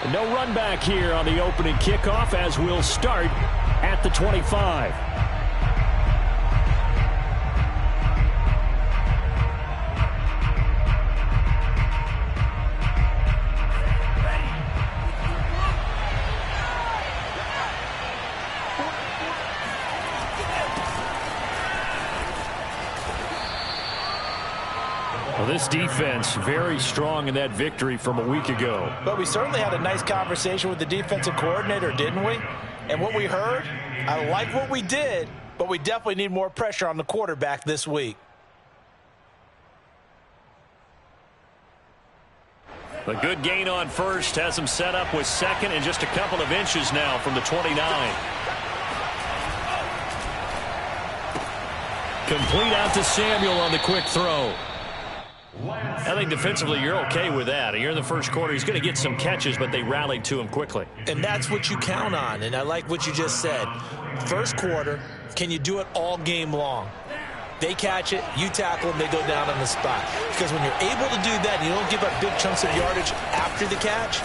No run back here on the opening kickoff as we'll start at the 25. Well, this defense very strong in that victory from a week ago. But we certainly had a nice conversation with the defensive coordinator, didn't we? And what we heard, I like what we did, but we definitely need more pressure on the quarterback this week. A good gain on first has him set up with second and just a couple of inches now from the 29. Complete out to Samuel on the quick throw. I think defensively you're okay with that. You're in the first quarter. He's going to get some catches, but they rallied to him quickly. And that's what you count on, and I like what you just said. First quarter, can you do it all game long? They catch it, you tackle them, they go down on the spot. Because when you're able to do that and you don't give up big chunks of yardage after the catch,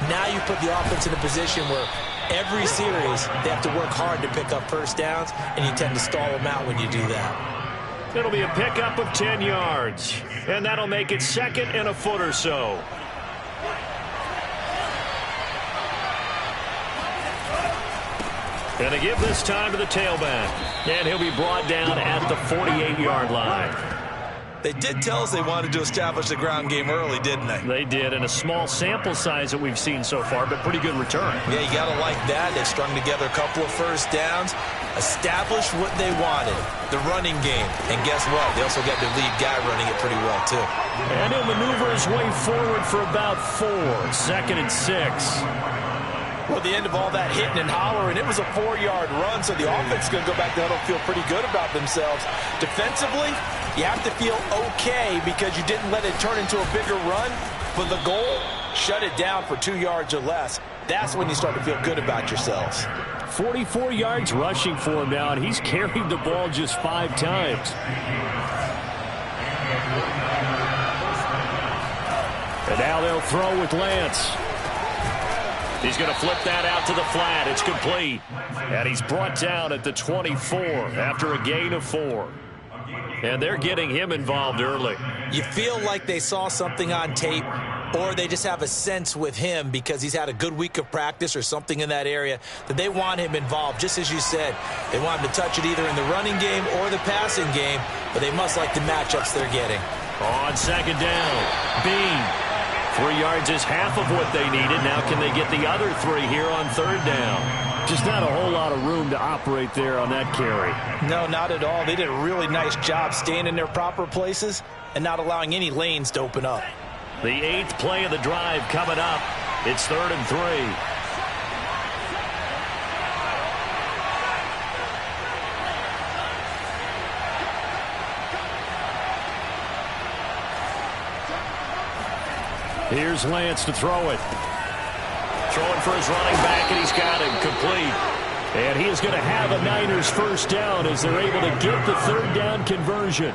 now you put the offense in a position where every series they have to work hard to pick up first downs, and you tend to stall them out when you do that. It'll be a pickup of 10 yards, and that'll make it second and a foot or so. And they give this time to the tailback, and he'll be brought down at the 48-yard line. They did tell us they wanted to establish the ground game early, didn't they? They did, and a small sample size that we've seen so far, but pretty good return. Yeah, you got to like that. They've strung together a couple of first downs, established what they wanted, the running game. And guess what? They also got their lead guy running it pretty well, too. And he'll maneuver his way forward for about 4, 2nd and 6. Well, the end of all that hitting and hollering, it was a 4-yard run, so the offense is going to go back to huddle, feel pretty good about themselves. Defensively, you have to feel okay because you didn't let it turn into a bigger run, but the goal, shut it down for 2 yards or less. That's when you start to feel good about yourselves. 44 yards rushing for him now, and he's carried the ball just 5 times. And now they'll throw with Lance. He's going to flip that out to the flat. It's complete. And he's brought down at the 24 after a gain of 4. And they're getting him involved early. You feel like they saw something on tape, or they just have a sense with him because he's had a good week of practice or something in that area that they want him involved. Just as you said, they want him to touch it either in the running game or the passing game, but they must like the matchups they're getting. On second down, Bean. 3 yards is half of what they needed. Now can they get the other 3 here on third down? Just not a whole lot of room to operate there on that carry. No, not at all. They did a really nice job staying in their proper places and not allowing any lanes to open up. The 8th play of the drive coming up. It's 3rd and 3. Here's Lance to throw it. Throwing for his running back, and he's got him complete. And he is going to have a Niners first down as they're able to get the third down conversion.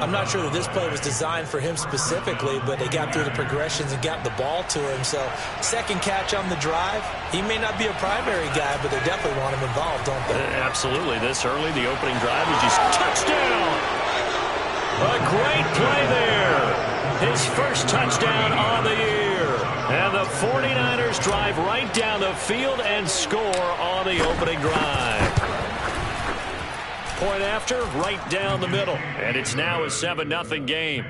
I'm not sure that this play was designed for him specifically, but they got through the progressions and got the ball to him. So second catch on the drive. He may not be a primary guy, but they definitely want him involved, don't they? Absolutely. This early, the opening drive is just touchdown. A great play there. His first touchdown on the year. And the 49ers drive right down the field and score on the opening drive. Point after, right down the middle. And it's now a 7-0 game.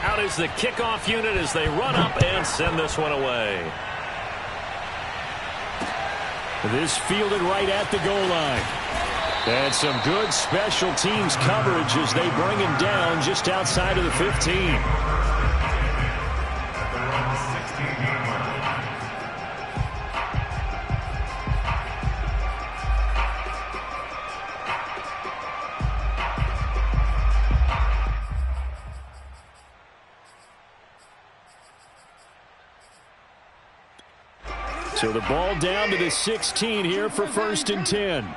Out is the kickoff unit as they run up and send this one away. This fielded right at the goal line. And some good special teams coverage as they bring him down just outside of the 15. So the ball down to the 16 here for 1st and 10.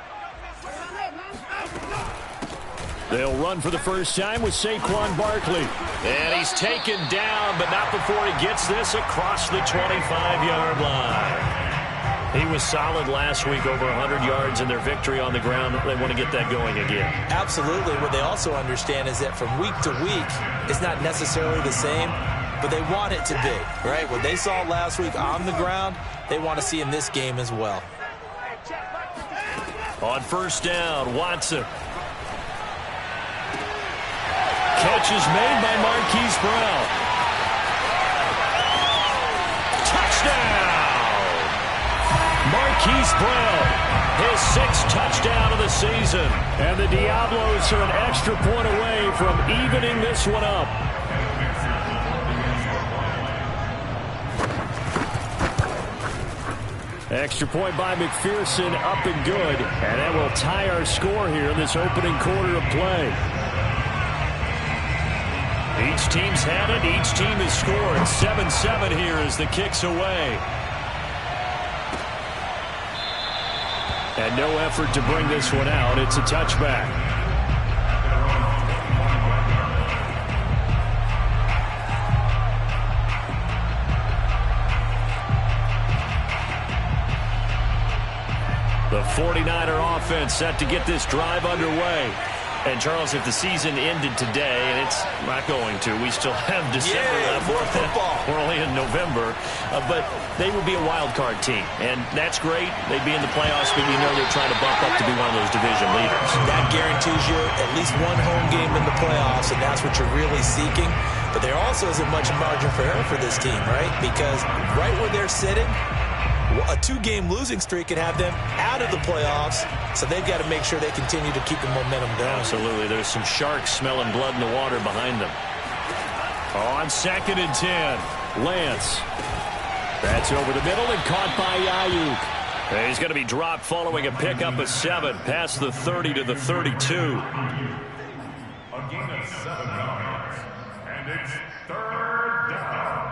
They'll run for the first time with Saquon Barkley. And he's taken down, but not before he gets this across the 25-yard line. He was solid last week, over 100 yards in their victory on the ground. They want to get that going again. Absolutely. What they also understand is that from week to week, it's not necessarily the same, but they want it to be, right? What they saw last week on the ground, they want to see in this game as well. On first down, Watson. Catch is made by Marquise Brown. Touchdown! Marquise Brown, his 6th touchdown of the season. And the Diablos are an extra point away from evening this one up. Extra point by McPherson, up and good. And that will tie our score here in this opening quarter of play. Each team's had it. Each team has scored. 7-7 here as the kick's away. And no effort to bring this one out. It's a touchback. The 49er offense set to get this drive underway. And, Charles, if the season ended today, and it's not going to, we still have December left. More football. We're only in November. But they would be a wild card team. And that's great. They'd be in the playoffs, but you know they're trying to bump up to be one of those division leaders. That guarantees you at least one home game in the playoffs, and that's what you're really seeking. But there also isn't much margin for error for this team, right? Because right where they're sitting, a 2-game losing streak could have them out of the playoffs, so they've got to make sure they continue to keep the momentum going. Absolutely. There's some sharks smelling blood in the water behind them. On 2nd and 10, Lance. That's over the middle and caught by Ayuk. He's going to be dropped following a pickup of 7, past the 30 to the 32. A gain of 7 yards, and it's 3rd down.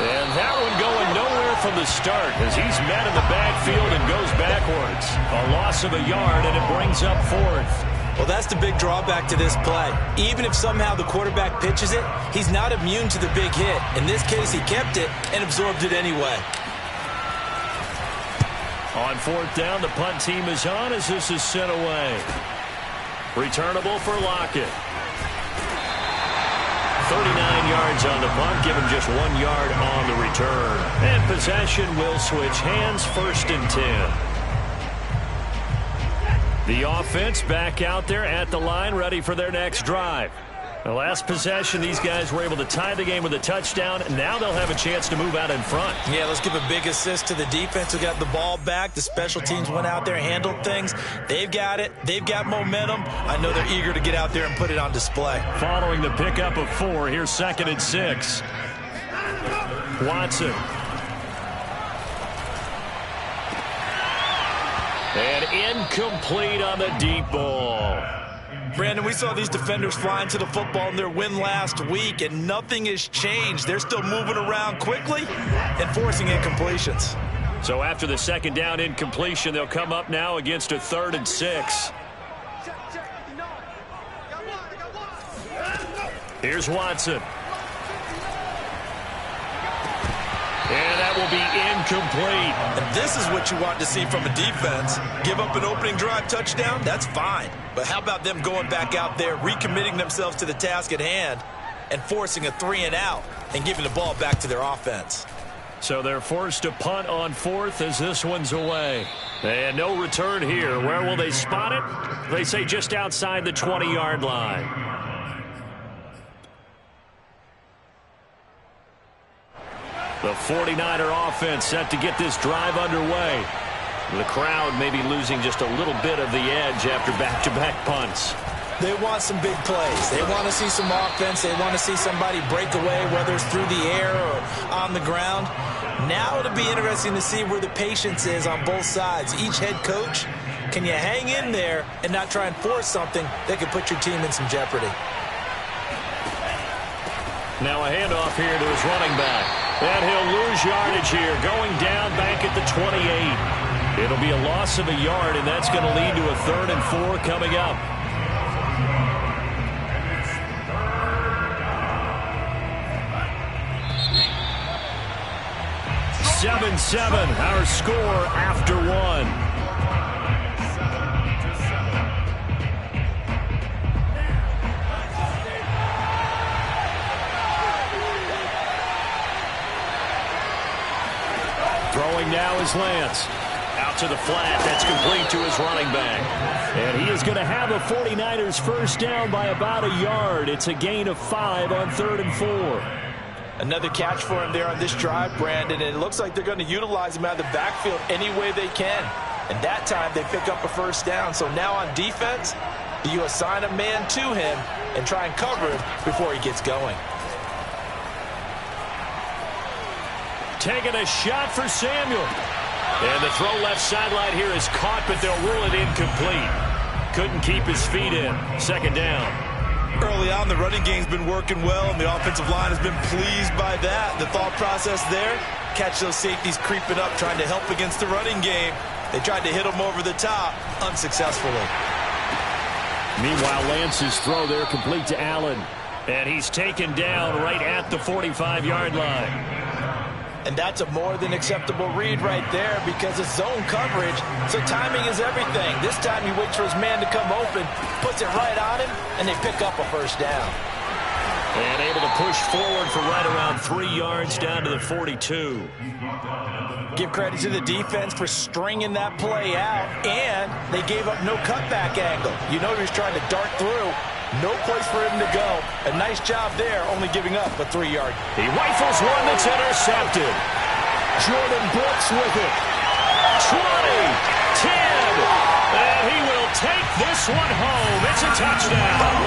And that one going nowhere from the start as he's met in the backfield and goes backwards. A loss of a yard, and it brings up 4th. Well, that's the big drawback to this play. Even if somehow the quarterback pitches it, he's not immune to the big hit. In this case, he kept it and absorbed it anyway. On 4th down, the punt team is on as this is sent away. Returnable for Lockett. 39 yards on the punt, give him just 1 yard on the return. And possession will switch hands, 1st and 10. The offense back out there at the line, ready for their next drive. The last possession, these guys were able to tie the game with a touchdown. Now they'll have a chance to move out in front. Yeah, let's give a big assist to the defense who got the ball back. The special teams went out there, handled things. They've got it. They've got momentum. I know they're eager to get out there and put it on display. Following the pickup of 4, here's 2nd and 6. Watson. And incomplete on the deep ball. Brandon, we saw these defenders flying to the football in their win last week, and nothing has changed. They're still moving around quickly and forcing incompletions. So after the 2nd down incompletion, they'll come up now against a 3rd and 6. Here's Watson. And that will be incomplete. And this is what you want to see from a defense. Give up an opening drive touchdown, that's fine. But how about them going back out there, recommitting themselves to the task at hand, and forcing a 3 and out and giving the ball back to their offense. So they're forced to punt on 4th as this one's away. And no return here. Where will they spot it? They say just outside the 20-yard line. The 49er offense set to get this drive underway. The crowd may be losing just a little bit of the edge after back-to-back punts. They want some big plays. They want to see some offense. They want to see somebody break away, whether it's through the air or on the ground. Now it'll be interesting to see where the patience is on both sides. Each head coach, can you hang in there and not try and force something that could put your team in some jeopardy? Now a handoff here to his running back. And he'll lose yardage here, going down back at the 28. It'll be a loss of a yard, and that's going to lead to a 3rd and 4 coming up. 7-7, our score after 1. Throwing now is Lance. Out to the flat. That's complete to his running back. And he is going to have a 49ers first down by about a yard. It's a gain of 5 on 3rd and 4. Another catch for him there on this drive, Brandon, and it looks like they're going to utilize him out of the backfield any way they can. And that time they pick up a first down. So now on defense, you assign a man to him and try and cover him before he gets going. Taking a shot for Samuel. And the throw left sideline here is caught, but they'll rule it incomplete. Couldn't keep his feet in. 2nd down. Early on, the running game's been working well, and the offensive line has been pleased by that. The thought process there, catch those safeties creeping up, trying to help against the running game. They tried to hit them over the top, unsuccessfully. Meanwhile, Lance's throw there complete to Allen. And he's taken down right at the 45-yard line. And that's a more than acceptable read right there because it's zone coverage, so timing is everything. This time he waits for his man to come open, puts it right on him, and they pick up a first down. And able to push forward for right around 3 yards down to the 42. Give credit to the defense for stringing that play out, and they gave up no cutback angle. You know he was trying to dart through. No place for him to go. A nice job there, only giving up a 3-yard. He rifles one that's intercepted. Jordan Brooks with it. 20, 10, and he will take this one home. It's a touchdown.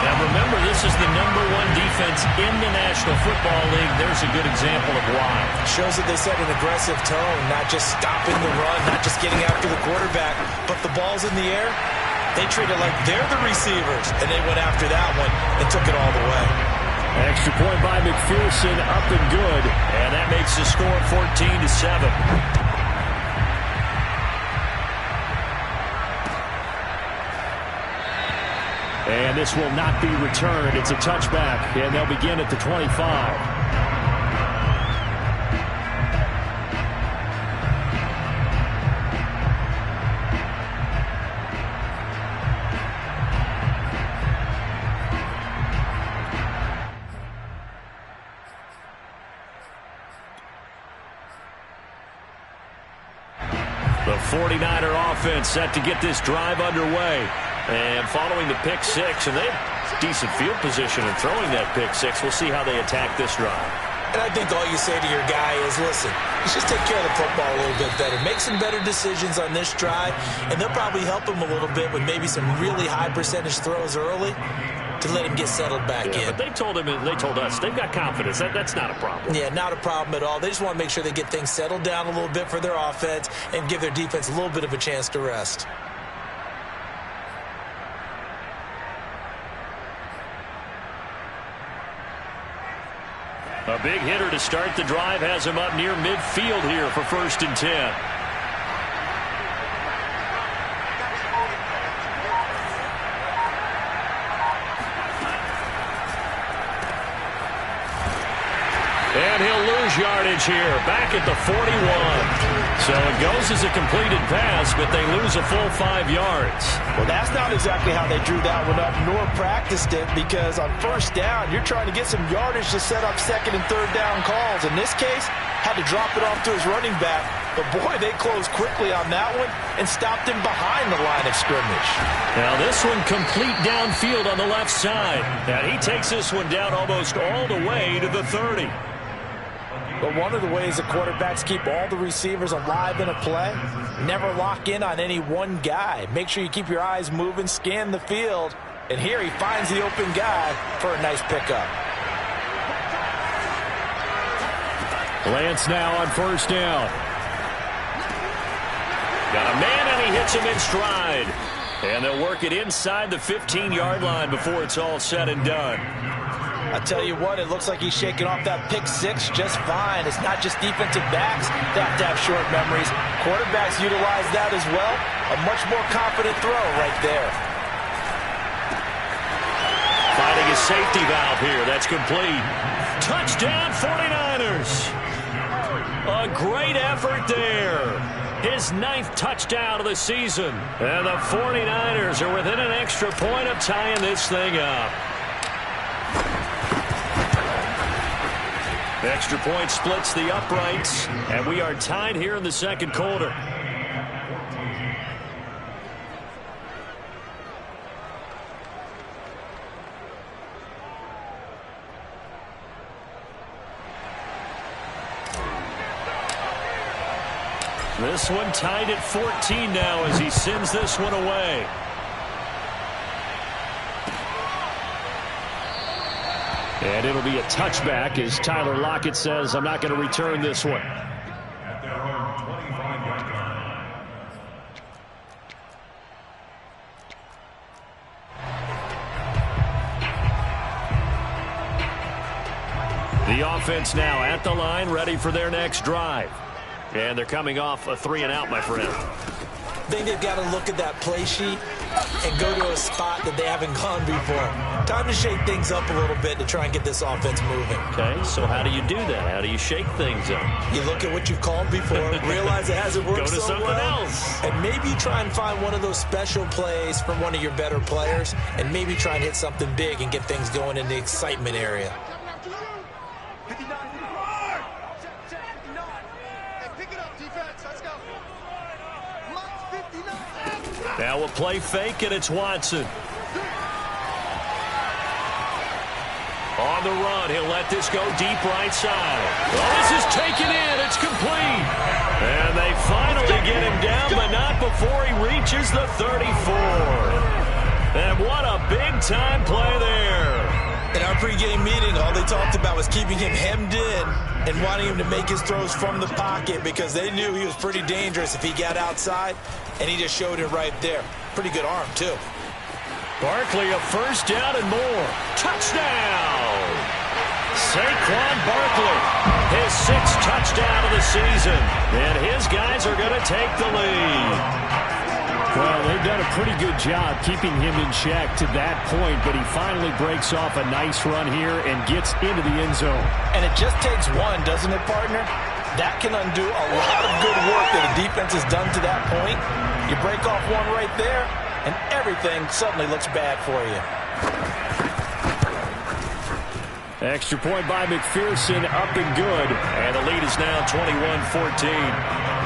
Now remember, this is the #1 defense in the National Football League. There's a good example of why. Shows that they set an aggressive tone, not just stopping the run, not just getting after the quarterback, but the ball's in the air. They treat it like they're the receivers, and they went after that one and took it all the way. Extra point by McPherson, up and good, and that makes the score 14-7. And this will not be returned. It's a touchback, and they'll begin at the 25. The 49er offense set to get this drive underway. And following the pick six, and they have decent field position in throwing that pick six. We'll see how they attack this drive. And I think all you say to your guy is, listen, let's just take care of the football a little bit better. Make some better decisions on this drive, and they'll probably help him a little bit with maybe some really high percentage throws early to let him get settled back in. But they told us they've got confidence. That's not a problem. Yeah, not a problem at all. They just want to make sure they get things settled down a little bit for their offense and give their defense a little bit of a chance to rest. A big hitter to start the drive has him up near midfield here for 1st and 10. And he'll lose yardage here, back at the 41. So it goes as a completed pass, but they lose a full 5 yards. Well, that's not exactly how they drew that one up, nor practiced it, because on 1st down, you're trying to get some yardage to set up 2nd and 3rd down calls. In this case, had to drop it off to his running back. But, boy, they closed quickly on that one and stopped him behind the line of scrimmage. Now, this one complete downfield on the left side. And he takes this one down almost all the way to the 30. But one of the ways the quarterbacks keep all the receivers alive in a play, never lock in on any one guy. Make sure you keep your eyes moving, scan the field. And here he finds the open guy for a nice pickup. Lance now on first down. Got a man, and he hits him in stride. And they'll work it inside the 15-yard line before it's all said and done. I tell you what, it looks like he's shaking off that pick six just fine. It's not just defensive backs that have to have short memories. Quarterbacks utilize that as well. A much more confident throw right there. Finding a safety valve here. That's complete. Touchdown 49ers. A great effort there. His 9th touchdown of the season. And the 49ers are within an extra point of tying this thing up. Extra point splits the uprights, and we are tied here in the second quarter. This one tied at 14 now as he sends this one away. And it'll be a touchback as Tyler Lockett says, I'm not going to return this one. At their own 25-yard line. The offense now at the line, ready for their next drive. And they're coming off a 3-and-out, my friend. I think they've got to look at that play sheet and go to a spot that they haven't gone before. Time to shake things up a little bit to try and get this offense moving. Okay, so how do you do that? How do you shake things up? You look at what you've called before, realize it hasn't worked Go to so something well, else. and maybe try and find one of those special plays from one of your better players, and maybe try and hit something big and get things going in the excitement area. Now a play fake, and it's Watson. On the run, he'll let this go deep right side. Well, this is taken in. It's complete. And they finally get him down, but not before he reaches the 34. And what a big-time play there. In our pregame meeting, all they talked about was keeping him hemmed in and wanting him to make his throws from the pocket because they knew he was pretty dangerous if he got outside, and he just showed it right there. Pretty good arm, too. Barkley a first down and more. Touchdown! Saquon Barkley, his 6th touchdown of the season. And his guys are going to take the lead. Well, they've done a pretty good job keeping him in check to that point, but he finally breaks off a nice run here and gets into the end zone. And it just takes one, doesn't it, partner? That can undo a lot of good work that a defense has done to that point. You break off one right there, and everything suddenly looks bad for you. Extra point by McPherson, up and good. And the lead is now 21-14.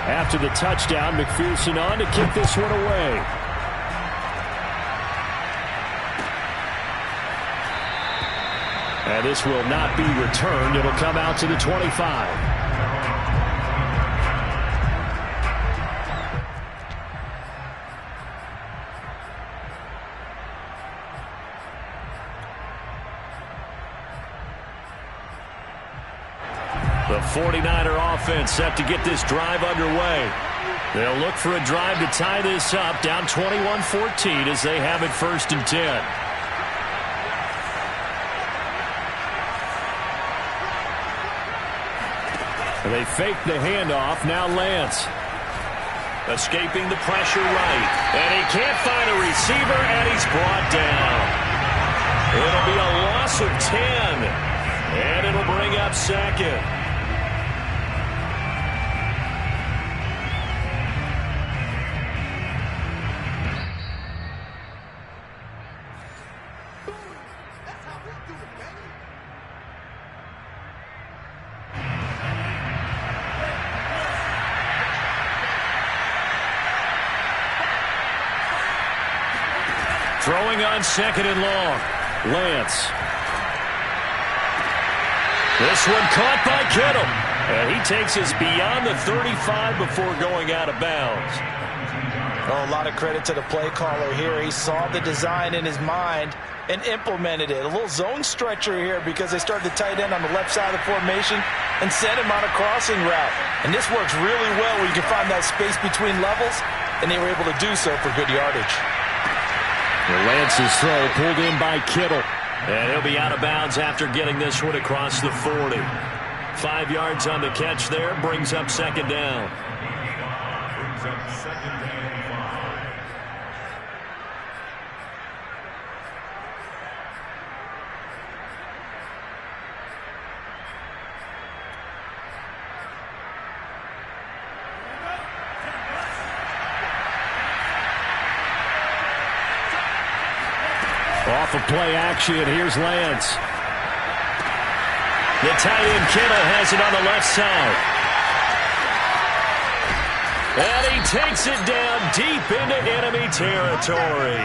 After the touchdown, McPherson on to kick this one away. And this will not be returned. It'll come out to the 25. The 49er offense set to get this drive underway. They'll look for a drive to tie this up, down 21-14 as they have it 1st and 10. They fake the handoff. Now Lance. Escaping the pressure right. And he can't find a receiver, and he's brought down. It'll be a loss of 10. And it'll bring up 2nd. Throwing on 2nd and long. Lance. This one caught by Kittle. And he takes us beyond the 35 before going out of bounds. Oh, a lot of credit to the play caller here. He saw the design in his mind and implemented it. A little zone stretcher here because they started the tight end on the left side of the formation and sent him on a crossing route. And this works really well where you can find that space between levels, and they were able to do so for good yardage. Lance's throw pulled in by Kittle. And he'll be out of bounds after getting this one across the 40. 5 yards on the catch there, brings up second down. Brings up second down. Off of play action, here's Lance. The tight end Kittle has it on the left side. And he takes it down deep into enemy territory.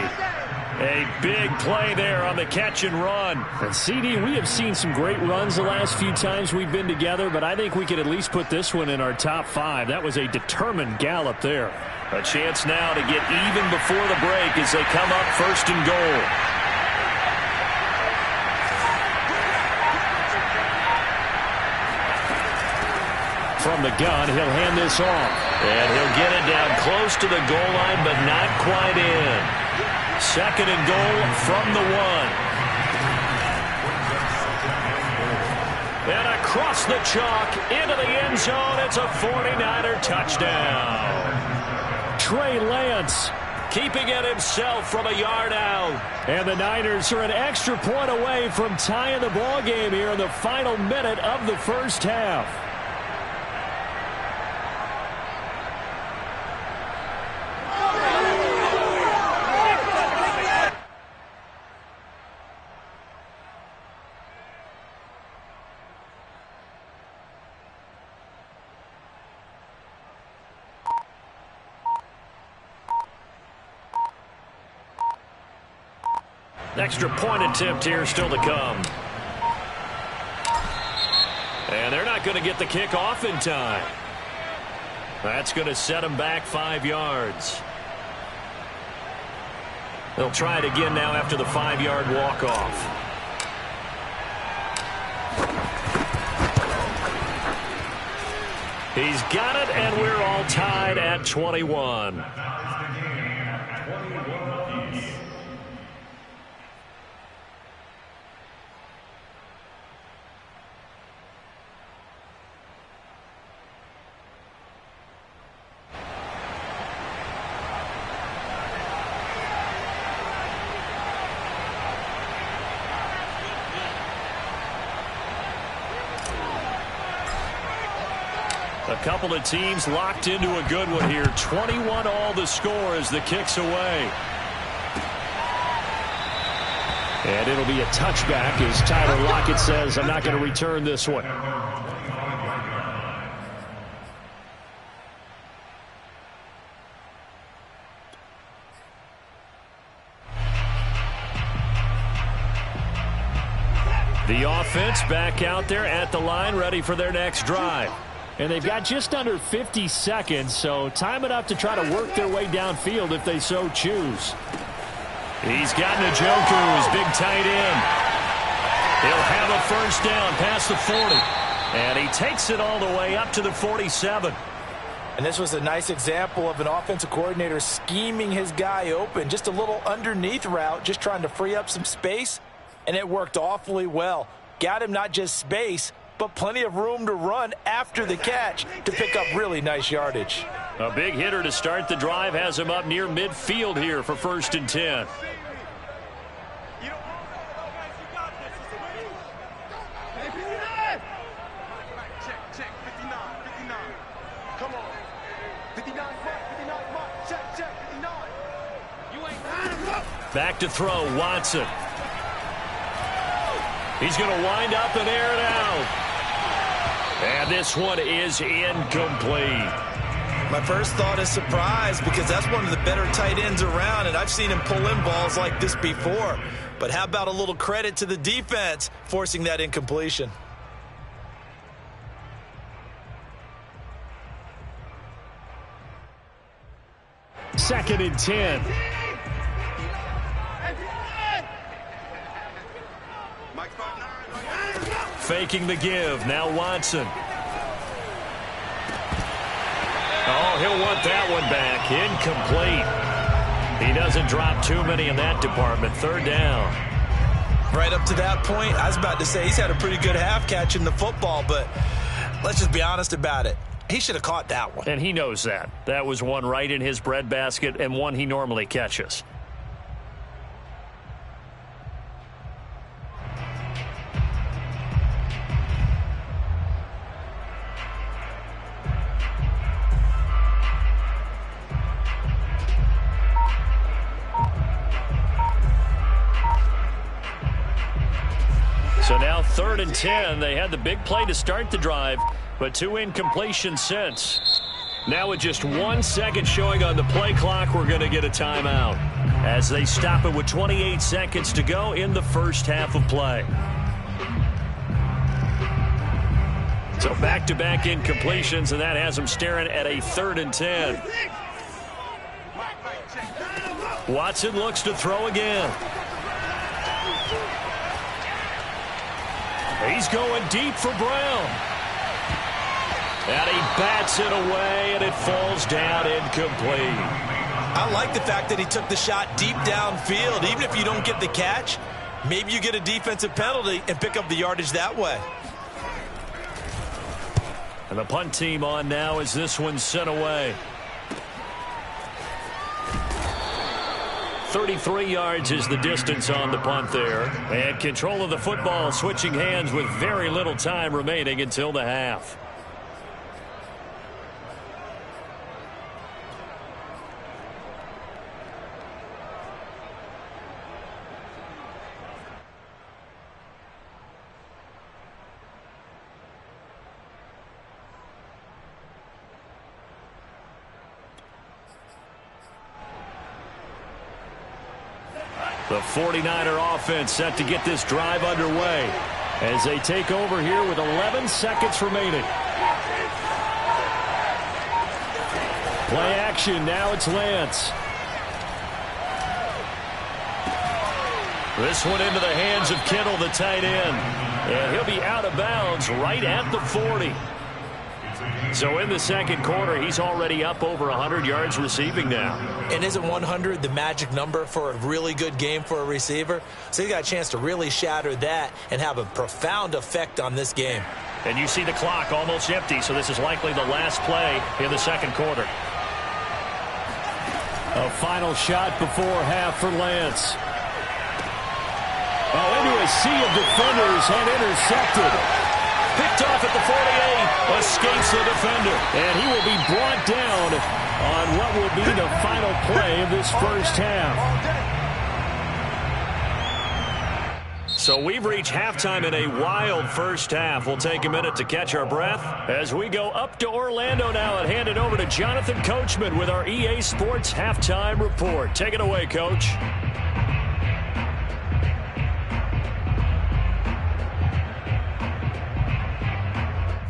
A big play there on the catch and run. And CD, we have seen some great runs the last few times we've been together, but I think we could at least put this one in our top 5. That was a determined gallop there. A chance now to get even before the break as they come up first and goal. From the gun, he'll hand this off. And he'll get it down close to the goal line, but not quite in. Second and goal from the 1. And across the chalk into the end zone, it's a 49er touchdown. Trey Lance keeping it himself from a yard out. And the Niners are an extra point away from tying the ball game here in the final minute of the first half. Extra point attempt here still to come. And they're not going to get the kick off in time. That's going to set them back 5 yards. They'll try it again now after the 5-yard walk-off. He's got it, and we're all tied at 21. A couple of teams locked into a good one here. 21 all the score as the kick's away. And it'll be a touchback as Tyler Lockett says, I'm not going to return this one. The offense back out there at the line, ready for their next drive. And they've got just under 50 seconds, so time enough to try to work their way downfield if they so choose. He's got Njoku, his big tight end. He'll have a first down past the 40. And he takes it all the way up to the 47. And this was a nice example of an offensive coordinator scheming his guy open. Just a little underneath route, just trying to free up some space. And it worked awfully well. Got him not just space, but plenty of room to run after the catch to pick up really nice yardage. A big hitter to start the drive has him up near midfield here for first and 10. Back to throw, Watson. He's going to wind up and air it out. And this one is incomplete. My first thought is surprise because that's one of the better tight ends around, and I've seen him pull in balls like this before. But how about a little credit to the defense forcing that incompletion? 2nd and 10. Faking the give. Now Watson. Oh, he'll want that one back. Incomplete. He doesn't drop too many in that department. 3rd down. Right up to that point, I was about to say he's had a pretty good half catching the football, but let's just be honest about it. He should have caught that one. And he knows that. That was one right in his breadbasket and one he normally catches. So now 3rd and 10. They had the big play to start the drive, but 2 incompletions since. Now with just 1 second showing on the play clock, we're going to get a timeout as they stop it with 28 seconds to go in the first half of play. So back-to-back incompletions, and that has them staring at a 3rd and 10. Watson looks to throw again. He's going deep for Brown. And he bats it away, and it falls down incomplete. I like the fact that he took the shot deep downfield. Even if you don't get the catch, maybe you get a defensive penalty and pick up the yardage that way. And the punt team on now as this one's sent away. 33 yards is the distance on the punt there. And control of the football switching hands with very little time remaining until the half. The 49er offense set to get this drive underway as they take over here with 11 seconds remaining. Play action. Now it's Lance. This one into the hands of Kittle, the tight end. And he'll be out of bounds right at the 40. So in the second quarter, he's already up over 100 yards receiving now. And isn't 100 the magic number for a really good game for a receiver? So he got a chance to really shatter that and have a profound effect on this game. And you see the clock almost empty, so this is likely the last play in the second quarter. A final shot before half for Lance. Oh, into a sea of defenders and intercepted. Picked off at the 48, escapes the defender. And he will be brought down on what will be the final play of this first half. So we've reached halftime in a wild first half. We'll take a minute to catch our breath as we go up to Orlando now and hand it over to Jonathan Coachman with our EA Sports Halftime Report. Take it away, Coach.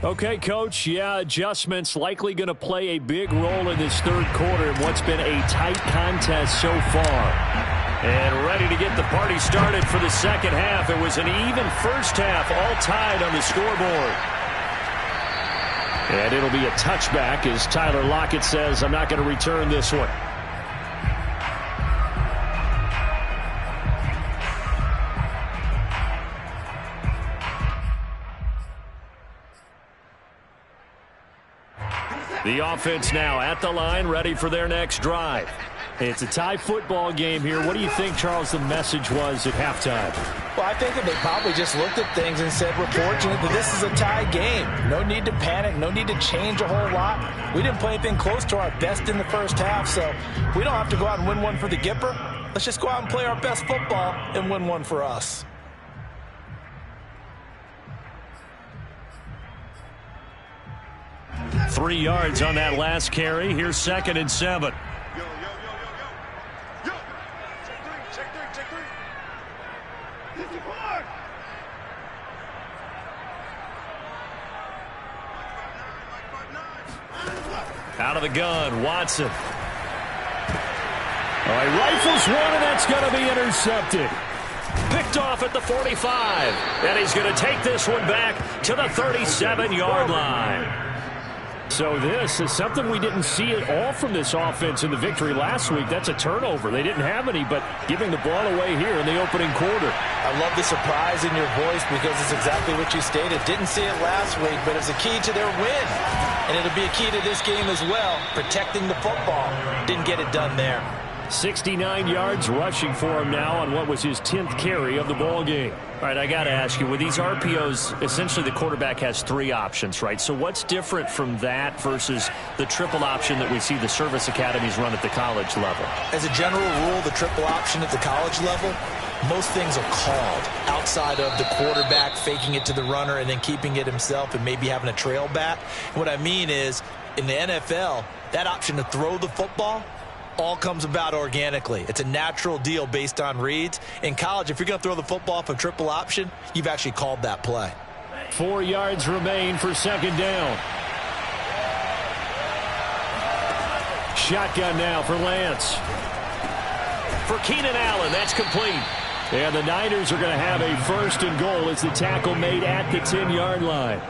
Okay, Coach, yeah, adjustments likely going to play a big role in this third quarter in what's been a tight contest so far. And ready to get the party started for the second half. It was an even first half, all tied on the scoreboard. And it'll be a touchback as Tyler Lockett says, I'm not going to return this one. The offense now at the line, ready for their next drive. It's a tie football game here. What do you think, Charles, the message was at halftime? Well, I think that they probably just looked at things and said, we're fortunate that this is a tie game. No need to panic. No need to change a whole lot. We didn't play anything close to our best in the first half, so we don't have to go out and win one for the Gipper. Let's just go out and play our best football and win one for us. Three yards on that last carry. Here's 2nd and 7. Out of the gun, Watson. He rifles one, and that's going to be intercepted. Picked off at the 45. And he's going to take this one back to the 37-yard line. So this is something we didn't see at all from this offense in the victory last week. That's a turnover. They didn't have any, but giving the ball away here in the opening quarter. I love the surprise in your voice because it's exactly what you stated. Didn't see it last week, but it's a key to their win. And it'll be a key to this game as well, protecting the football. Didn't get it done there. 69 yards rushing for him now on what was his 10th carry of the ball game. All right, I got to ask you, with these RPOs, essentially the quarterback has 3 options, right? So what's different from that versus the triple option that we see the service academies run at the college level? As a general rule, the triple option at the college level, most things are called outside of the quarterback faking it to the runner and then keeping it himself and maybe having a trail back. And what I mean is, in the NFL, that option to throw the football all comes about organically. It's a natural deal based on reads. In college, if you're going to throw the football from triple option, you've actually called that play. 4 yards remain for second down. Shotgun now for Lance. For Keenan Allen, that's complete. And the Niners are going to have a first and goal as the tackle made at the 10-yard line.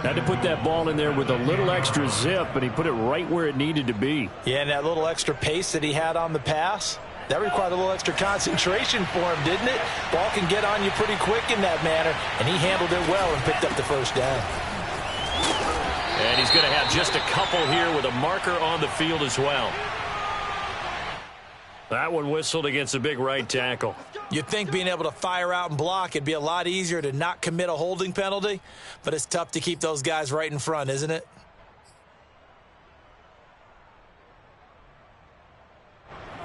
Had to put that ball in there with a little extra zip, but he put it right where it needed to be. Yeah, and that little extra pace that he had on the pass, that required a little extra concentration for him, didn't it? Ball can get on you pretty quick in that manner, and he handled it well and picked up the first down. And he's going to have just a couple here with a marker on the field as well. That one whistled against a big right tackle. You'd think being able to fire out and block, it'd be a lot easier to not commit a holding penalty, but it's tough to keep those guys right in front, isn't it?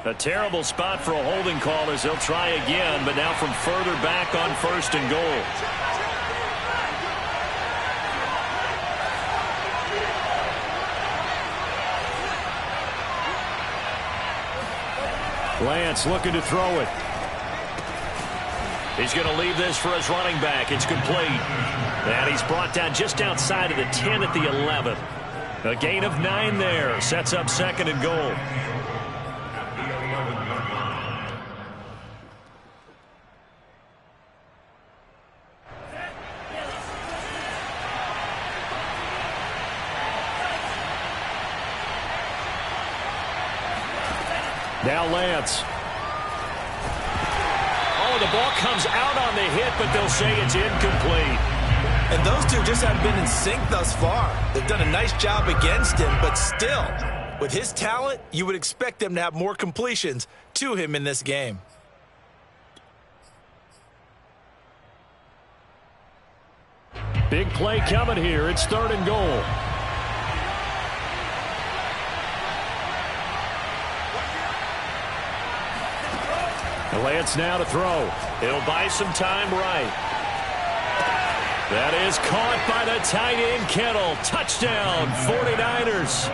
A terrible spot for a holding call as he'll try again, but now from further back on first and goal. Lance looking to throw it. He's going to leave this for his running back. It's complete. And he's brought down just outside of the 10 at the 11. A gain of 9 there. Sets up second and goal. Now Lance. Oh, the ball comes out on the hit, but they'll say it's incomplete. And those two just haven't been in sync thus far. They've done a nice job against him, but still, with his talent, you would expect them to have more completions to him in this game. Big play coming here. It's third and goal. Lance now to throw. He'll buy some time right. That is caught by the tight end Kittle. Touchdown, 49ers.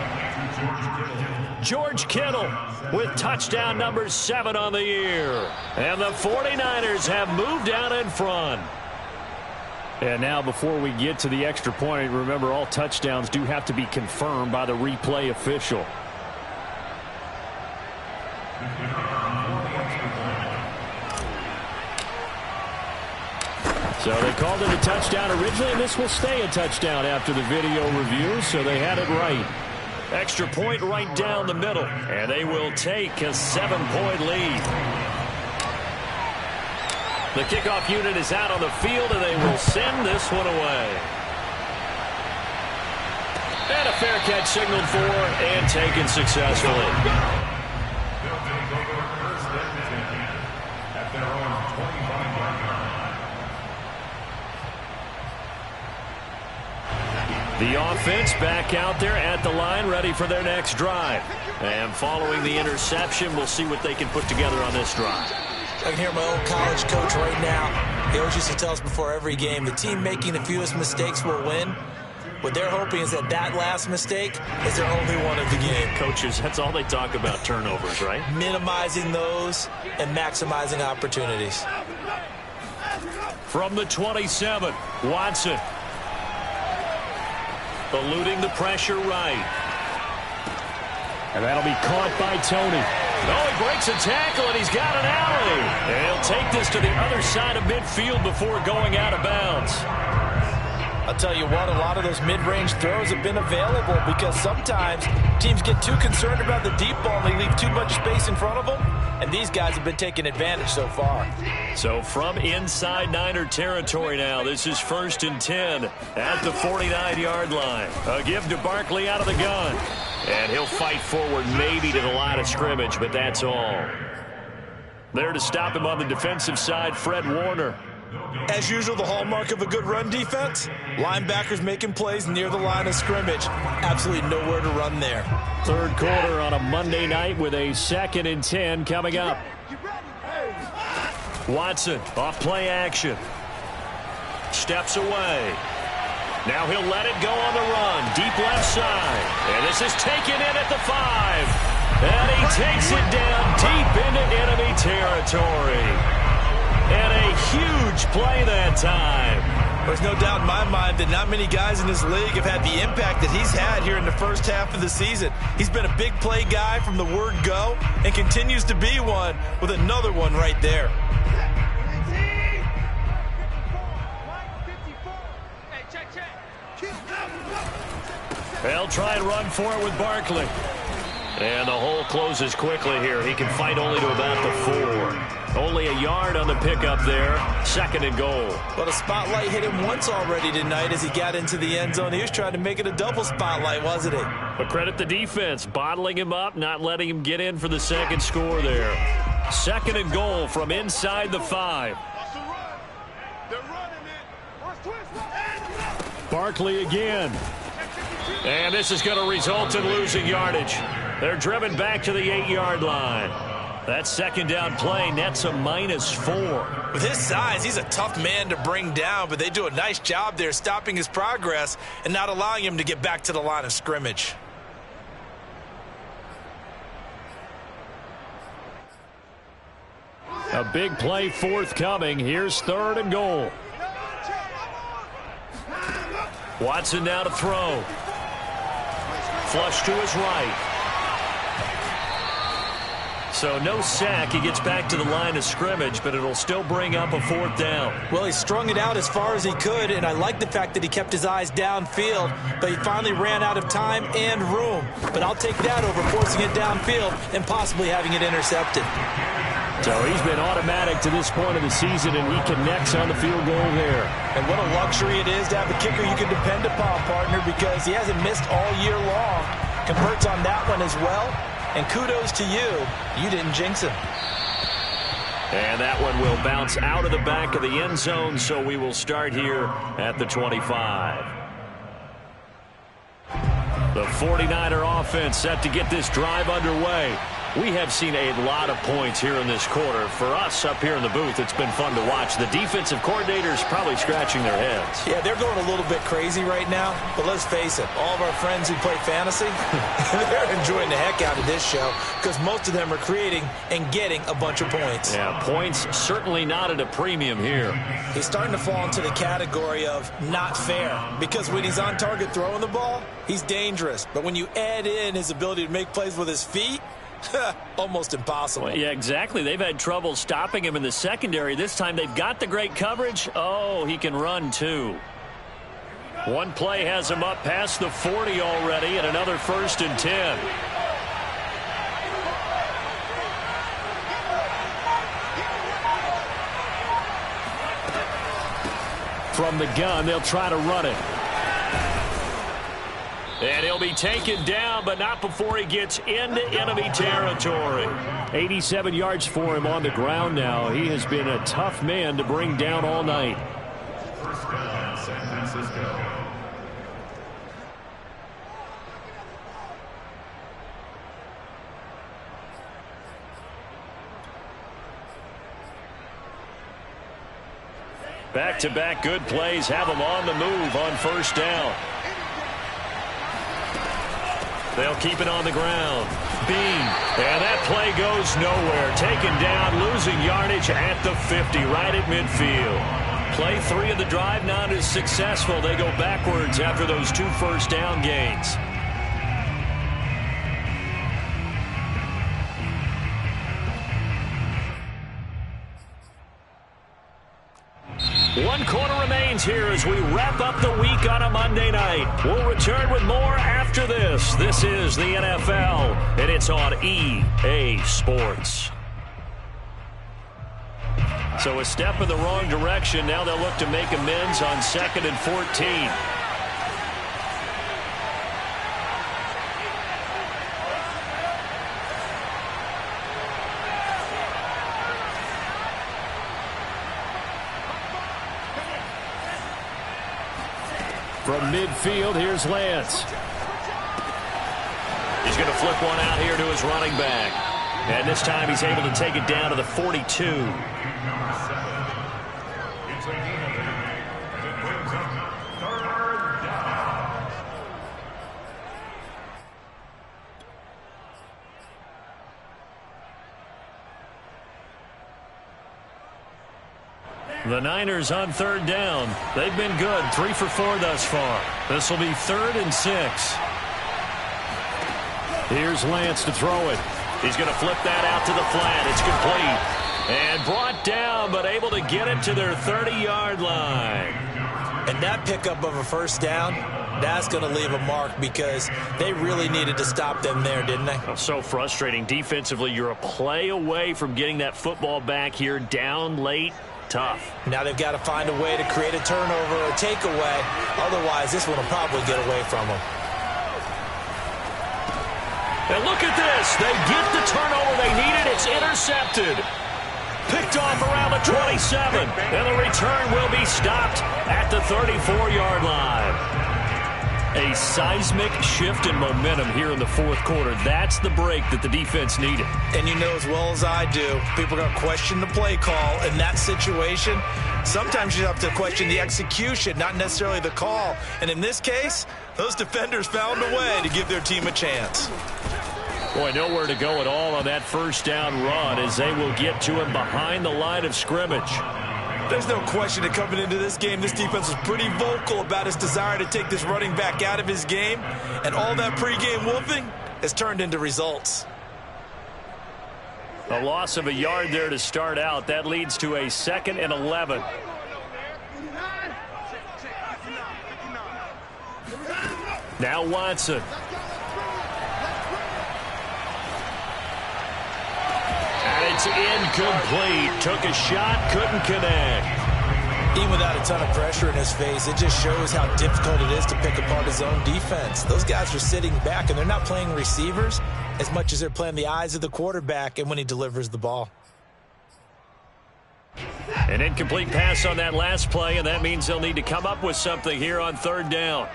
George Kittle with touchdown number 7 on the year. And the 49ers have moved out in front. And now before we get to the extra point, remember all touchdowns do have to be confirmed by the replay official. So they called it a touchdown originally, and this will stay a touchdown after the video review, so they had it right. Extra point right down the middle, and they will take a 7-point lead. The kickoff unit is out on the field, and they will send this one away. And a fair catch signaled for and taken successfully. The offense back out there at the line, ready for their next drive. And following the interception, we'll see what they can put together on this drive. I can hear my old college coach right now. He always used to tell us before every game, the team making the fewest mistakes will win. What they're hoping is that that last mistake is their only one of the game. Coaches, that's all they talk about, turnovers, right? Minimizing those and maximizing opportunities. From the 27, Watson. Eluding the pressure right. And that'll be caught by Tony. Oh, he breaks a tackle, and he's got an alley. And he'll take this to the other side of midfield before going out of bounds. I'll tell you what, a lot of those mid-range throws have been available because sometimes teams get too concerned about the deep ball and they leave too much space in front of them. And these guys have been taking advantage so far. So from inside Niner territory now, this is 1st and 10 at the 49-yard line. A give to Barkley out of the gun. And he'll fight forward maybe to the line of scrimmage, but that's all. There to stop him on the defensive side, Fred Warner. As usual, the hallmark of a good run defense, linebackers making plays near the line of scrimmage. Absolutely nowhere to run there. Third quarter on a Monday night with a 2nd and 10 coming up. Watson off play action. Steps away. Now he'll let it go on the run. Deep left side. And this is taken in at the 5. And he takes it down deep into enemy territory. And a huge play that time. There's no doubt in my mind that not many guys in this league have had the impact that he's had here in the first half of the season. He's been a big play guy from the word go and continues to be one with another one right there. They'll try and run for it with Barkley. And the hole closes quickly here. He can fight only to about the 4. Only a yard on the pickup there. 2nd and goal. But a spotlight hit him once already tonight as he got into the end zone. He was trying to make it a double spotlight, wasn't he? But credit the defense, bottling him up, not letting him get in for the second score there. 2nd and goal from inside the 5. Barkley again. And this is going to result in losing yardage. They're driven back to the 8-yard line. That 2nd down play nets a -4. With his size, he's a tough man to bring down, but they do a nice job there stopping his progress and not allowing him to get back to the line of scrimmage. A big play forthcoming. Here's 3rd and goal. Watson now to throw. Flush to his right. So no sack. He gets back to the line of scrimmage, but it'll still bring up a 4th down. Well, he strung it out as far as he could, and I like the fact that he kept his eyes downfield, but he finally ran out of time and room. But I'll take that over forcing it downfield and possibly having it intercepted. So he's been automatic to this point of the season, and he connects on the field goal there. And what a luxury it is to have a kicker you can depend upon, partner, because he hasn't missed all year long. Converts on that one as well. And kudos to you. You didn't jinx him. And that one will bounce out of the back of the end zone, so we will start here at the 25. The 49er offense set to get this drive underway. We have seen a lot of points here in this quarter. For us up here in the booth, it's been fun to watch. The defensive coordinators probably scratching their heads. Yeah, they're going a little bit crazy right now. But let's face it, all of our friends who play fantasy, they're enjoying the heck out of this show because most of them are creating and getting a bunch of points. Yeah, points certainly not at a premium here. He's starting to fall into the category of not fair because when he's on target throwing the ball, he's dangerous. But when you add in his ability to make plays with his feet, almost impossible. Well, yeah, exactly. They've had trouble stopping him in the secondary. This time they've got the great coverage. Oh, he can run too. One play has him up past the 40 already, and another 1st and 10. From the gun, they'll try to run it. And he'll be taken down, but not before he gets into enemy territory. 87 yards for him on the ground now. He has been a tough man to bring down all night. First down, San Francisco. Back-to-back good plays have him on the move on 1st down. They'll keep it on the ground. Bean. And that play goes nowhere. Taken down, losing yardage at the 50, right at midfield. Play 3 of the drive not as successful. They go backwards after those 2 first down gains. 1 quarter remains here as we wrap up the week on a Monday night. We'll return with more after this. This is the NFL, and it's on EA Sports. So a step in the wrong direction. Now they'll look to make amends on 2nd and 14. From midfield, here's Lance. He's going to flip one out here to his running back. And this time he's able to take it down to the 42. The Niners on 3rd down. They've been good. 3 for 4 thus far. This will be 3rd and 6. Here's Lance to throw it. He's going to flip that out to the flat. It's complete. And brought down, but able to get it to their 30-yard line. And that pickup of a first down, that's going to leave a mark because they really needed to stop them there, didn't they? Oh, so frustrating. Defensively, you're a play away from getting that football back here down late. Tough. Now they've got to find a way to create a turnover or takeaway. Otherwise, this one will probably get away from them. And look at this. They get the turnover they needed. It's intercepted. Picked off around the 27. And the return will be stopped at the 34-yard line. A seismic shift in momentum here in the 4th quarter. That's the break that the defense needed. And you know as well as I do, people are going to question the play call in that situation. Sometimes you have to question the execution, not necessarily the call. And in this case, those defenders found a way to give their team a chance. Boy, nowhere to go at all on that first down run as they will get to him behind the line of scrimmage. There's no question that coming into this game, this defense was pretty vocal about its desire to take this running back out of his game. And all that pregame wolfing has turned into results. A loss of a yard there to start out. That leads to a 2nd and 11. Now Watson. And it's incomplete. Took a shot, couldn't connect. Even without a ton of pressure in his face, it just shows how difficult it is to pick apart his own defense. Those guys are sitting back, and they're not playing receivers as much as they're playing the eyes of the quarterback and when he delivers the ball. An incomplete pass on that last play, and that means they'll need to come up with something here on 3rd down.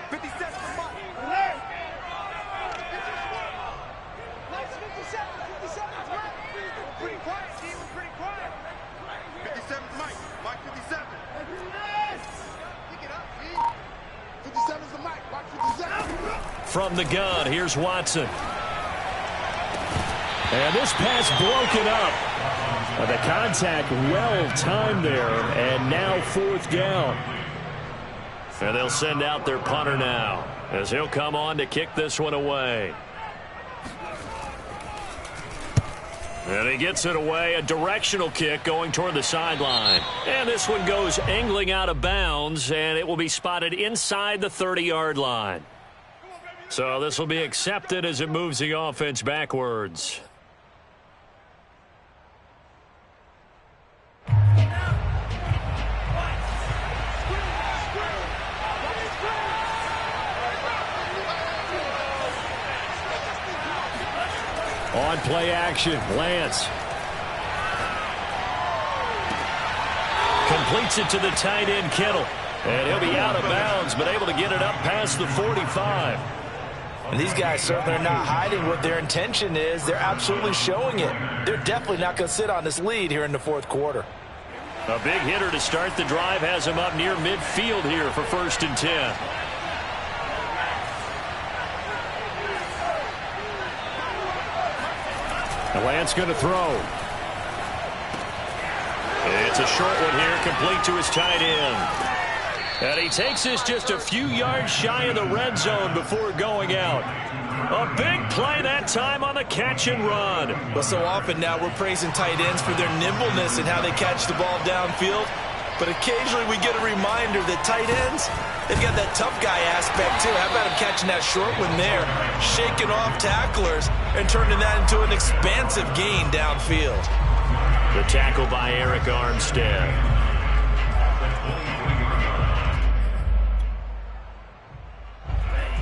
From the gun, here's Watson. And this pass broken up. The contact well-timed there, and now 4th down. And they'll send out their punter now as he'll come on to kick this one away. And he gets it away, a directional kick going toward the sideline. And this one goes angling out of bounds, and it will be spotted inside the 30-yard line. So this will be accepted as it moves the offense backwards. On play action, Lance. Completes it to the tight end, Kittle. And he'll be out of bounds, but able to get it up past the 45. And these guys certainly are not hiding what their intention is. They're absolutely showing it. They're definitely not going to sit on this lead here in the 4th quarter. A big hitter to start the drive has him up near midfield here for 1st and 10. And Lance going to throw. It's a short one here, complete to his tight end. And he takes this just a few yards shy of the red zone before going out. A big play that time on the catch and run. Well, so often now we're praising tight ends for their nimbleness and how they catch the ball downfield. But occasionally we get a reminder that tight ends, they've got that tough guy aspect too. How about him catching that short one there, shaking off tacklers, and turning that into an expansive gain downfield. The tackle by Eric Armstead.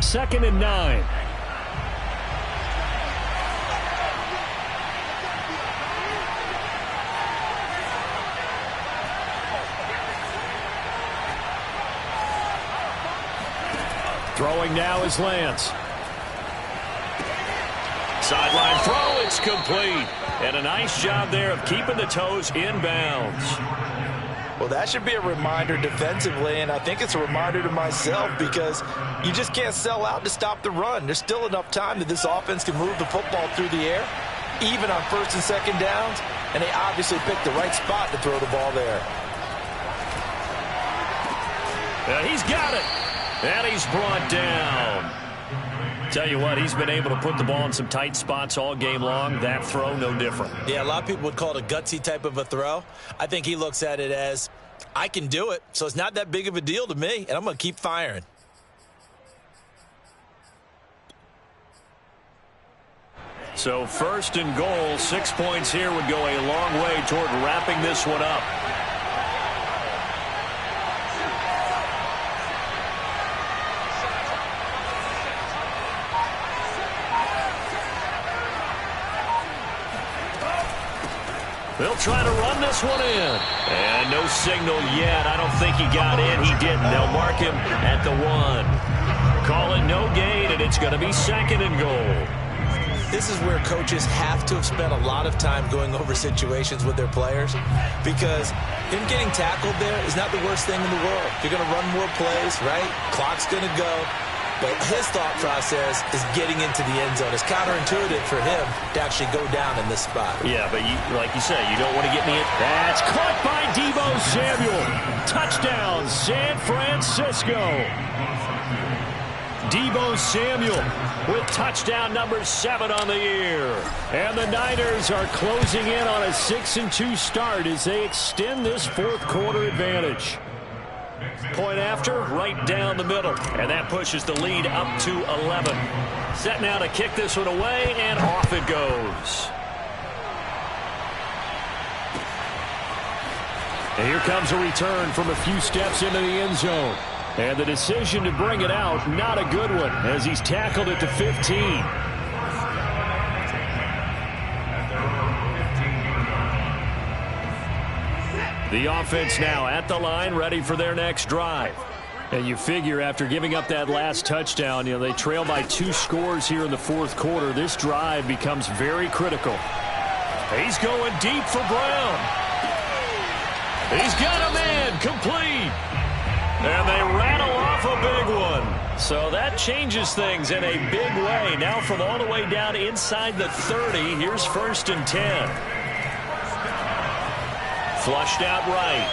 Second and 9. Throwing now is Lance. Sideline throw, it's complete. And a nice job there of keeping the toes in bounds. Well, that should be a reminder defensively, and I think it's a reminder to myself because you just can't sell out to stop the run. There's still enough time that this offense can move the football through the air, even on first and second downs, and they obviously picked the right spot to throw the ball there. He's got it. And he's brought down. Tell you what, he's been able to put the ball in some tight spots all game long. That throw, no different. Yeah, a lot of people would call it a gutsy type of a throw. I think he looks at it as, I can do it, so it's not that big of a deal to me, and I'm going to keep firing. So first and goal, 6 points here would go a long way toward wrapping this one up. They'll try to run this one in. And no signal yet. I don't think he got in. He didn't. They'll mark him at the 1. Call it no gain, and it's going to be second and goal. This is where coaches have to have spent a lot of time going over situations with their players because him getting tackled there is not the worst thing in the world. You're going to run more plays, right? Clock's going to go. But his thought process is getting into the end zone. It's counterintuitive for him to actually go down in this spot. Yeah, but like you say, you don't want to get me in. That's caught by Deebo Samuel. Touchdown, San Francisco. Deebo Samuel with touchdown number 7 on the year. And the Niners are closing in on a 6-2 start as they extend this fourth quarter advantage. Point after, right down the middle. And that pushes the lead up to 11. Set now to kick this one away, and off it goes. And here comes a return from a few steps into the end zone. And the decision to bring it out, not a good one, as he's tackled at the 15. The offense now at the line, ready for their next drive. And you figure after giving up that last touchdown, they trail by 2 scores here in the fourth quarter. This drive becomes very critical. He's going deep for Brown. He's got a man complete. And they rattle off a big one. So that changes things in a big way. Now from all the way down inside the 30, here's first and 10. Flushed out right.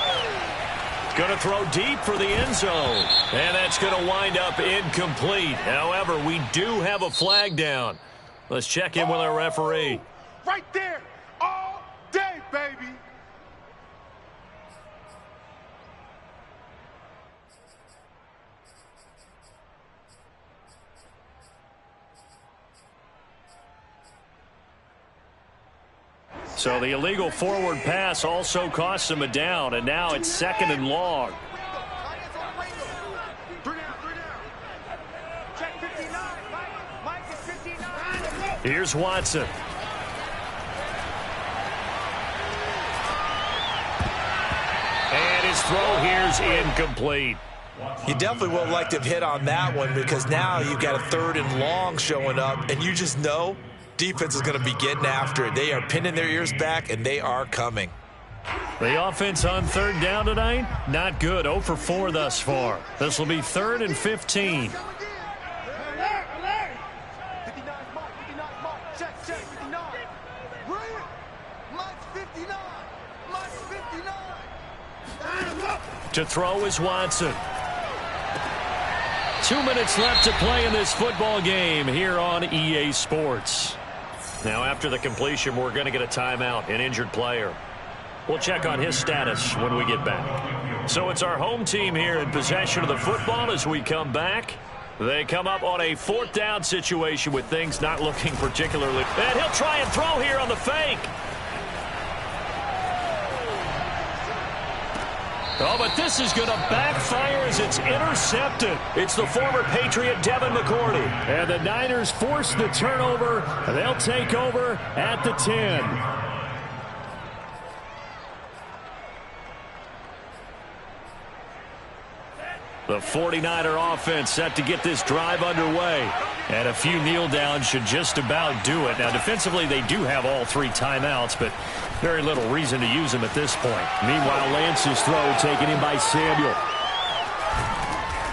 Going to throw deep for the end zone. And that's going to wind up incomplete. However, we do have a flag down. Let's check in with our referee. Right there. All day, baby. So the illegal forward pass also costs him a down, and now it's second and long. Here's Watson. And his throw here's incomplete. You definitely would have liked to have hit on that one because now you've got a third and long showing up, and you just know defense is going to be getting after it. They are pinning their ears back, and they are coming. The offense on third down tonight, not good. 0 for 4 thus far. This will be 3rd and 15. To throw is Watson. 2 minutes left to play in this football game here on EA Sports. Now, after the completion, we're going to get a timeout, an injured player. We'll check on his status when we get back. So it's our home team here in possession of the football as we come back. They come up on a 4th down situation with things not looking particularly. And he'll try and throw here on the fake. Oh, but this is going to backfire as it's intercepted. It's the former Patriot Devin McCourty. And the Niners force the turnover. They'll take over at the 10. The 49er offense set to get this drive underway. And a few kneel downs should just about do it. Now, defensively, they do have all 3 timeouts, but very little reason to use them at this point. Meanwhile, Lance's throw taken in by Samuel.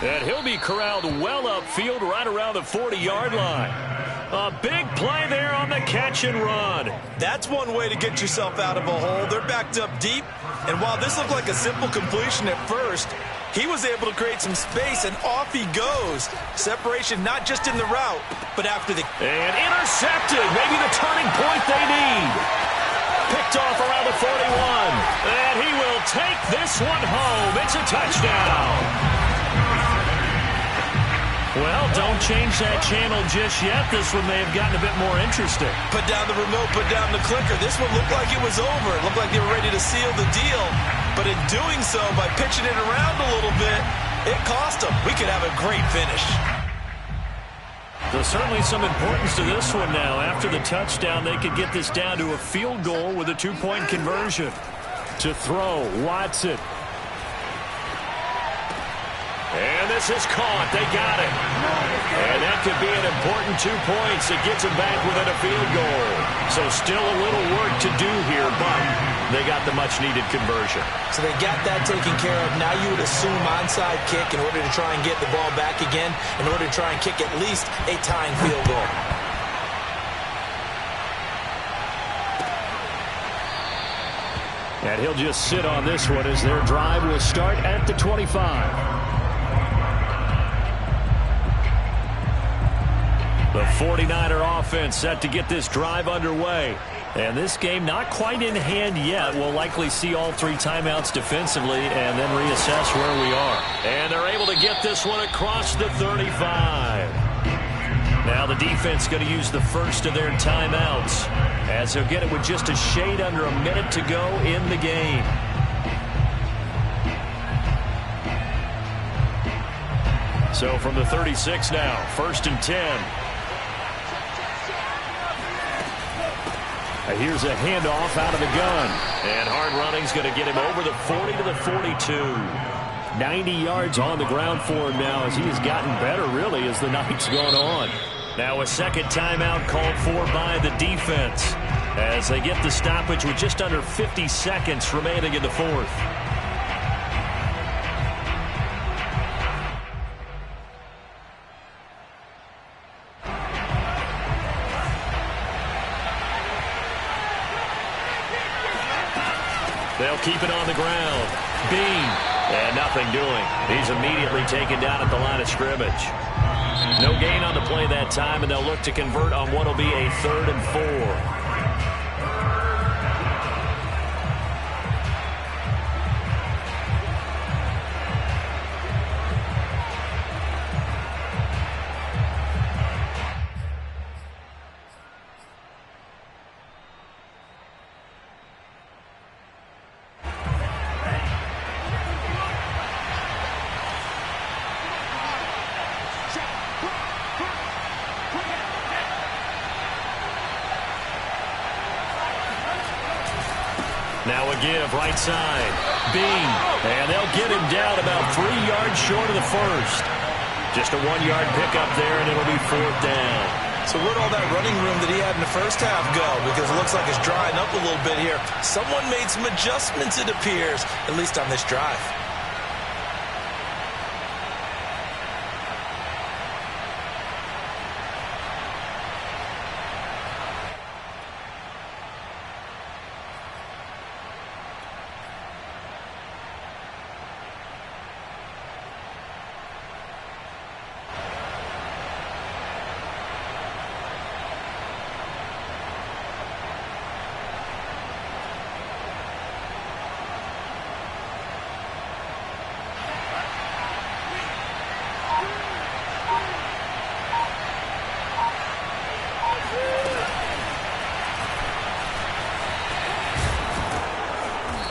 And he'll be corralled well upfield right around the 40-yard line. A big play there on the catch and run. That's one way to get yourself out of a hole. They're backed up deep, and while this looked like a simple completion at first, he was able to create some space, and off he goes. Separation not just in the route, but after the... And intercepted. Maybe the turning point they need. Picked off around the 41. And he will take this one home. It's a touchdown. Well, don't change that channel just yet. This one may have gotten a bit more interesting. Put down the remote, put down the clicker. This one looked like it was over. It looked like they were ready to seal the deal. But in doing so, by pitching it around a little bit, it cost them. We could have a great finish. There's certainly some importance to this one now. After the touchdown, they could get this down to a field goal with a 2-point conversion. To throw, Watson. And this is caught. They got it. And that could be an important 2 points. It gets them back within a field goal. So still a little work to do here, but they got the much-needed conversion. So they got that taken care of. Now you would assume onside kick in order to try and get the ball back again, in order to try and kick at least a tying field goal. And he'll just sit on this one as their drive will start at the 25. The 49er offense set to get this drive underway. And this game not quite in hand yet. We'll likely see all 3 timeouts defensively and then reassess where we are. And they're able to get this one across the 35. Now the defense going to use the first of their timeouts as they'll get it with just a shade under a minute to go in the game. So from the 36 now, 1st and 10. Here's a handoff out of the gun. And hard running's going to get him over the 40 to the 42. 90 yards on the ground for him now as he has gotten better, really, as the night's gone on. Now a second timeout called for by the defense as they get the stoppage with just under 50 seconds remaining in the 4th. They'll keep it on the ground. Bean. And nothing doing. He's immediately taken down at the line of scrimmage. No gain on the play that time, and they'll look to convert on what will be a 3rd and 4. Now a give, right side. Bean. And they'll get him down about 3 yards short of the first. Just a 1-yard pickup there, and it'll be 4th down. So where'd all that running room that he had in the first half go? Because it looks like it's drying up a little bit here. Someone made some adjustments, it appears, at least on this drive.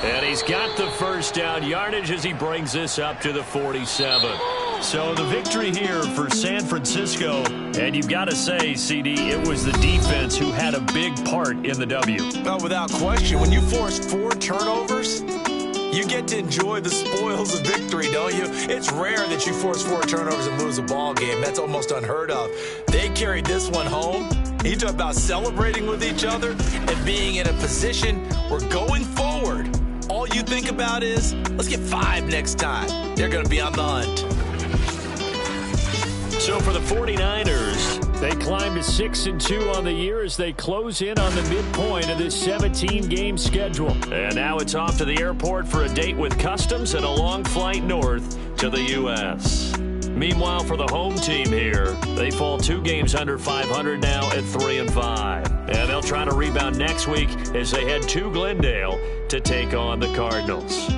And he's got the first down yardage as he brings this up to the 47. So the victory here for San Francisco, and you've got to say, CD, it was the defense who had a big part in the W. Well, without question, when you force 4 turnovers, you get to enjoy the spoils of victory, don't you? It's rare that you force 4 turnovers and lose a ball game. That's almost unheard of. They carried this one home. You talk about celebrating with each other and being in a position where going forward, all you think about is, let's get 5 next time. They're going to be on the hunt. So for the 49ers, they climb to 6-2 on the year as they close in on the midpoint of this 17-game schedule. And now it's off to the airport for a date with Customs and a long flight north to the U.S. Meanwhile, for the home team here, they fall 2 games under 500 now at 3-5. And they'll try to rebound next week as they head to Glendale to take on the Cardinals.